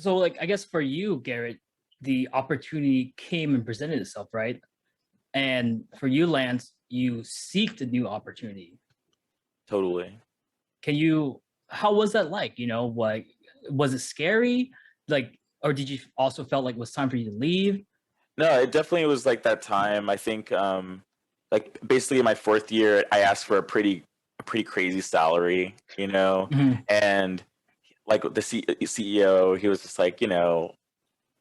so like I guess for you, Garrett, the opportunity came and presented itself, right? And for you, Lance, you seeked a new opportunity. Totally. Can you? How was that like? What was it scary? Like, or did you also felt like it was time for you to leave? No, it definitely was like that time. I think like basically in my fourth year, I asked for a pretty crazy salary, Mhm. and like the CEO, he was just like, yeah,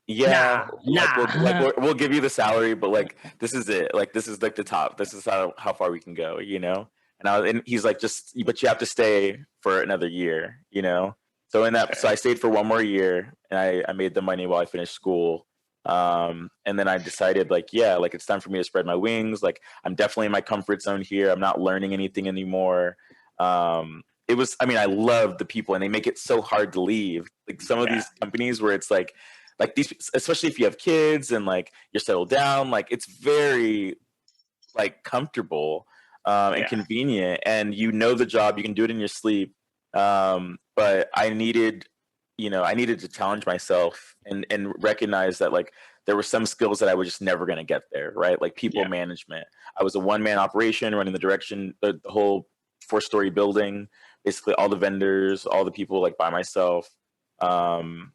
Nah, like nah. we'll give you the salary, but like this is it. Like this is like the top. This is how far we can go, And he's like, but you have to stay for another year. So I stayed for one more year, and I made the money while I finished school. And then I decided, like, yeah, like it's time for me to spread my wings. Like I'm definitely in my comfort zone here. I'm not learning anything anymore. I mean, I love the people, and they make it so hard to leave. Like some of these companies where it's like these, especially if you have kids and like you're settled down, like it's very like comfortable and convenient, and the job, you can do it in your sleep. But I needed to challenge myself and recognize that like there were some skills that I was just never going to get there, right? Like people management. I was a one-man operation running the whole four-story building, basically all the vendors, all the people, like by myself. Um,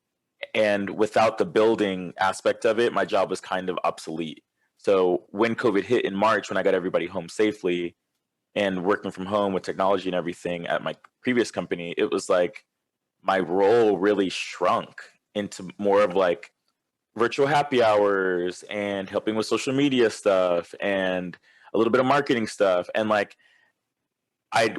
and without the building aspect of it, my job was kind of obsolete. So when COVID hit in March, when I got everybody home safely and working from home with technology and everything at my previous company, it was like my role really shrunk into more of like virtual happy hours and helping with social media stuff and a little bit of marketing stuff. And like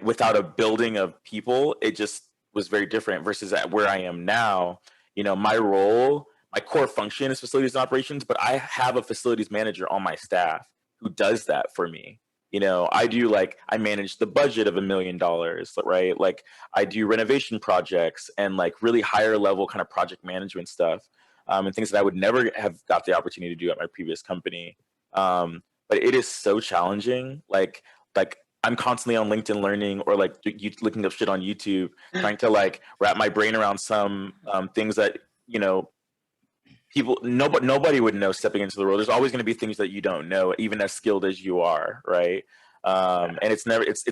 without a building of people, it just was very different versus at where I am now. My role, my core function is facilities and operations, but I have a facilities manager on my staff who does that for me. I manage the budget of $1 million, right? Like I do renovation projects and like really higher level kind of project management stuff, and things that I would never have got the opportunity to do at my previous company. But it is so challenging. Like I'm constantly on LinkedIn learning, or like looking up shit on YouTube, trying to like wrap my brain around some things that nobody would know stepping into the world. There's always going to be things that you don't know, even as skilled as you are, right? And it's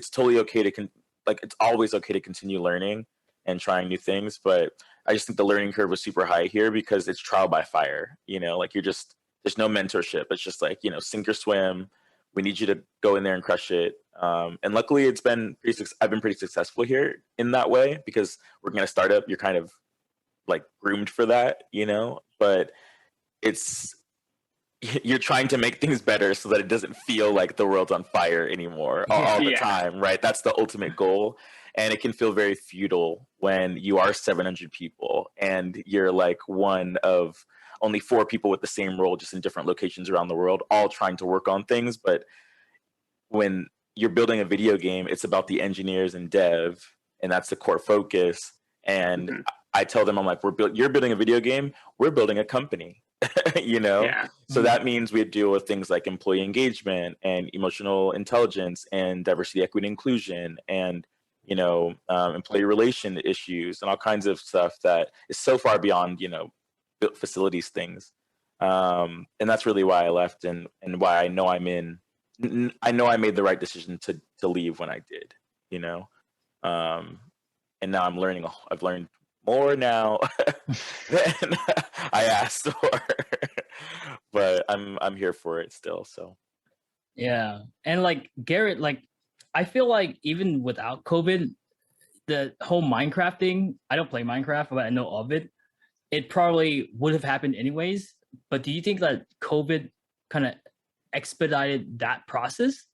totally okay it's always okay to continue learning and trying new things. But I just think the learning curve was super high here because it's trial by fire. Like there's no mentorship. It's just like sink or swim. We need you to go in there and crush it. And luckily, I've been pretty successful here in that way, because working at a startup, you're kind of like groomed for that. But you're trying to make things better so that it doesn't feel like the world's on fire anymore all the time, right? That's the ultimate goal. And it can feel very futile when you are 700 people and you're like one of only 4 people with the same role, just in different locations around the world, all trying to work on things. But when you're building a video game, it's about the engineers and dev, and that's the core focus. And I tell them, I'm like, you're building a video game, we're building a company. So that means we deal with things like employee engagement and emotional intelligence and diversity, equity, inclusion, and employee relation issues and all kinds of stuff that is so far beyond facilities things. And that's really why I left, and why I know I made the right decision to leave when I did. And now I've learned more now than I asked for. But I'm here for it still. So Yeah. And like Garrett, like I feel like even without COVID, the whole Minecraft thing, I don't play Minecraft, but I know of it. It probably would have happened anyways. But do you think that COVID kind of expedited that process?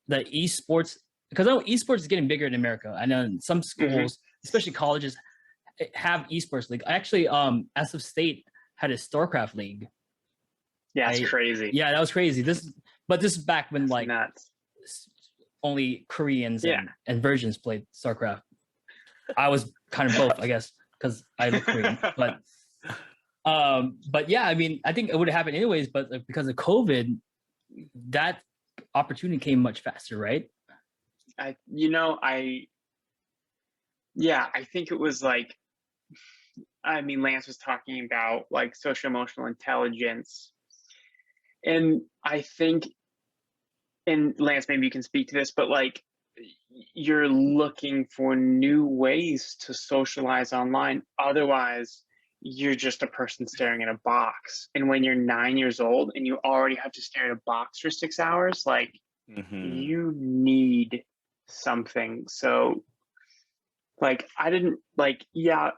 The esports, because I know esports is getting bigger in America. I know some schools, especially colleges, have esports league. I actually, as of state, had a StarCraft league. Yeah, it's crazy. Yeah, that was crazy. This is back when like nuts. Only Koreans and Virgins played StarCraft. I was kind of both, I guess, because I look Korean. But yeah, I mean, I think it would have happened anyways. But like, because of COVID, that opportunity came much faster, right? I think it was like I mean, Lance was talking about like social emotional intelligence. And I think, and Lance, maybe you can speak to this, but like you're looking for new ways to socialize online. Otherwise, you're just a person staring at a box. And when you're 9 years old and you already have to stare at a box for 6 hours, like you need something. So like I didn't like, yeah,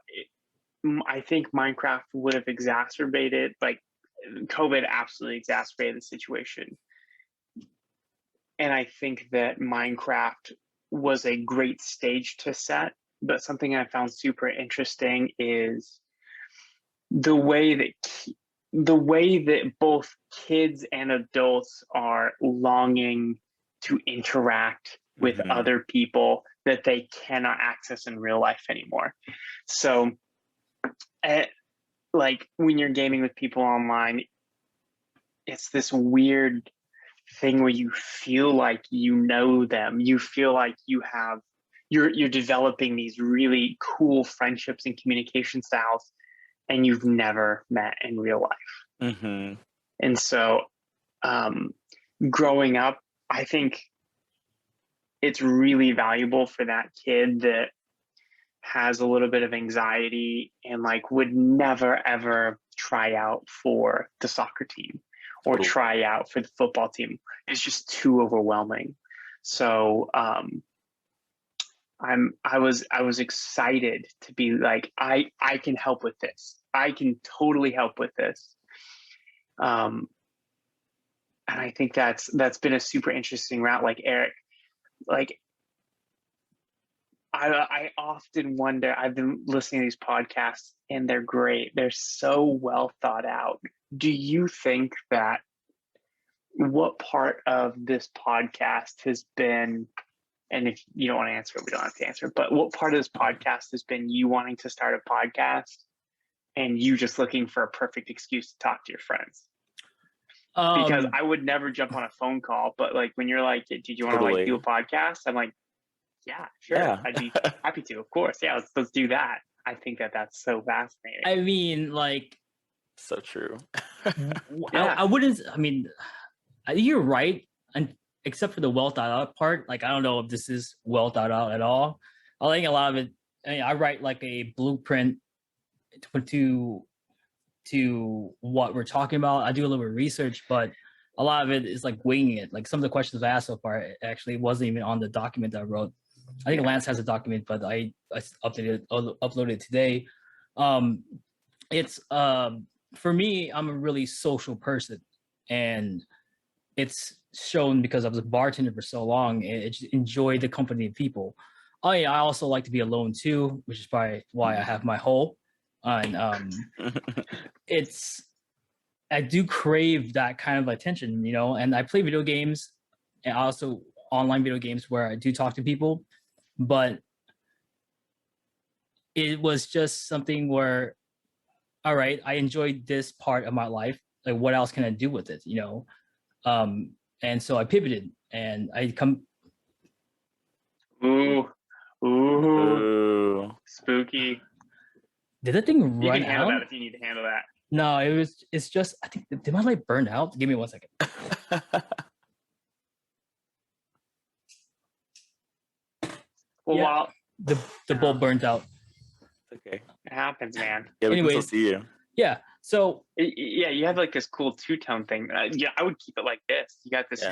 I think Minecraft would have exacerbated, like COVID absolutely exacerbated the situation. And I think that Minecraft was a great stage to set. But something I found super interesting is the way that both kids and adults are longing to interact with other people that they cannot access in real life anymore. So, like when you're gaming with people online, it's this weird thing where you feel like you know them. You feel like you're developing these really cool friendships and communication styles, and you've never met in real life. And so, growing up, I think it's really valuable for that kid that has a little bit of anxiety and like would never ever try out for the soccer team or try out for the football team. It's just too overwhelming. So I was excited to be like, I can help with this. I can totally help with this. And I think that's been a super interesting route. Like Eric, like I often wonder, I've been listening to these podcasts and they're great. They're so well thought out. Do you think that what part of this podcast has been, and if you don't want to answer it, we don't have to answer it, but what part of this podcast has been you wanting to start a podcast and you just looking for a perfect excuse to talk to your friends? Because I would never jump on a phone call, but like when you're like, did you want to like do a podcast? I'm like, yeah, sure. Yeah. I'd be happy to, of course. Yeah, let's do that. I think that's so fascinating. I mean, like, so true. I wouldn't. I mean, you're right, and except for the well thought out part. Like, I don't know if this is well thought out at all. I think a lot of it. I mean, I write like a blueprint to what we're talking about. I do a little bit of research, but a lot of it is like winging it. Like some of the questions I asked so far actually wasn't even on the document that I wrote. I think Lance has a document, but I uploaded it today. It's for me, I'm a really social person, and it's shown because I was a bartender for so long and I just enjoy the company of people. Oh yeah, I also like to be alone too, which is probably why I have my hole. And I do crave that kind of attention, you know, and I play video games and also online video games where I do talk to people, but it was just something where, all right, I enjoyed this part of my life. Like, what else can I do with it, you know? And so I pivoted and I come. Ooh, spooky. Did that thing run out? You can handle that if you need to handle that. No, it's just, I think, did my light burn out? Give me 1 second. Well, yeah, the bulb burnt out. Okay. It happens, man. Yeah, we can still see you. Yeah. So yeah, you have like this cool two-tone thing. Yeah, I would keep it like this. You got this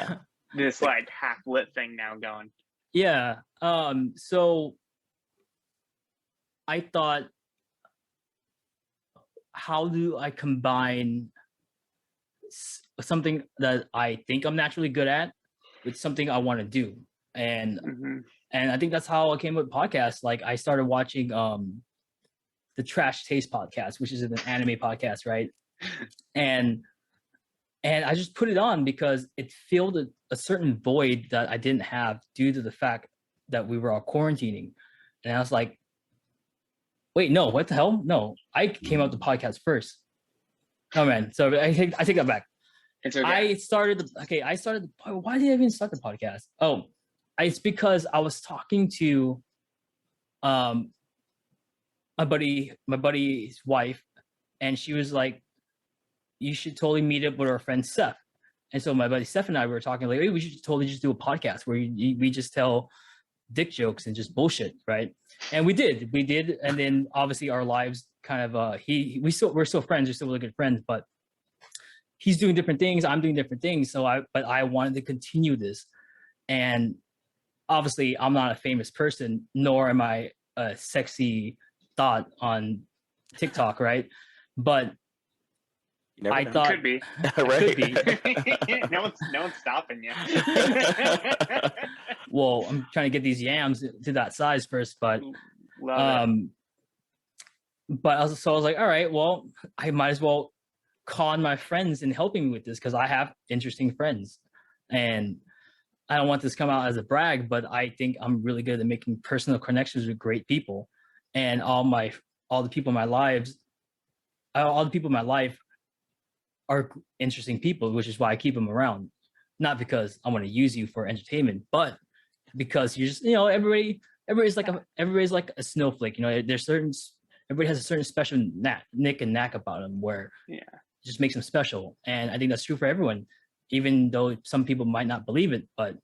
this like half lit thing now going. Yeah. So I thought, how do I combine something that I think I'm naturally good at with something I want to do? And and I think that's how I came with podcasts. Like I started watching the Trash Taste podcast, which is an anime podcast, right? And I just put it on because it filled a certain void that I didn't have due to the fact that we were all quarantining. And I was like, wait, no, what the hell? No, I came out the podcast first. Oh man, so I take that back. It's okay. I started. Why did I even start the podcast? Oh, it's because I was talking to my buddy's wife, and she was like, you should totally meet up with our friend Seth. And so my buddy Seth and I were talking like, hey, we should totally just do a podcast where we just tell dick jokes and just bullshit, right? And we did, and then obviously our lives kind of we're still friends, we're still really good friends, but he's doing different things, I'm doing different things. So I wanted to continue this, and obviously I'm not a famous person, nor am I a sexy thought on TikTok, right? But You never I know. thought Could be. Right. could be. no one's stopping you. Well, I'm trying to get these yams to that size first, but Love it. but I was like, all right, well, I might as well con my friends in helping me with this because I have interesting friends, and I don't want this to come out as a brag, but I think I'm really good at making personal connections with great people, and all the people in my life are interesting people, which is why I keep them around. Not because I want to use you for entertainment, but because you're just, everybody's like a snowflake. Everybody has a certain special nick and knack about them where Yeah. it just makes them special. And I think that's true for everyone, even though some people might not believe it. But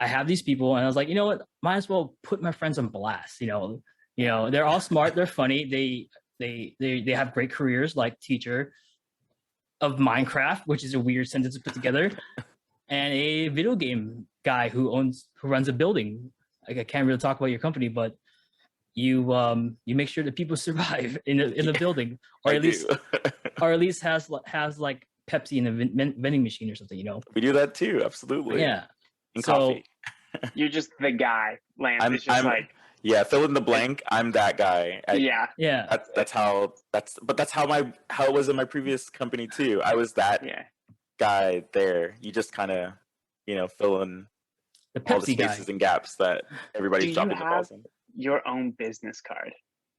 I have these people, and I was like, you know what? Might as well put my friends on blast. They're all smart, they're funny, they have great careers, like teacher of Minecraft, which is a weird sentence to put together, and a video game guy who runs a building. Like, I can't really talk about your company, but you make sure that people survive in the building, or I at least do. or at least has like Pepsi in a vending machine or something. We do that too. Absolutely. Yeah. And So coffee. You're just the guy, Lance. It's just Yeah, fill in the blank. I'm that guy. yeah. That's how it was in my previous company too. I was that Yeah. guy there. You just kind of, fill in the all the Pepsi guy. spaces and gaps that everybody's Do you dropping the balls have in. your own business card?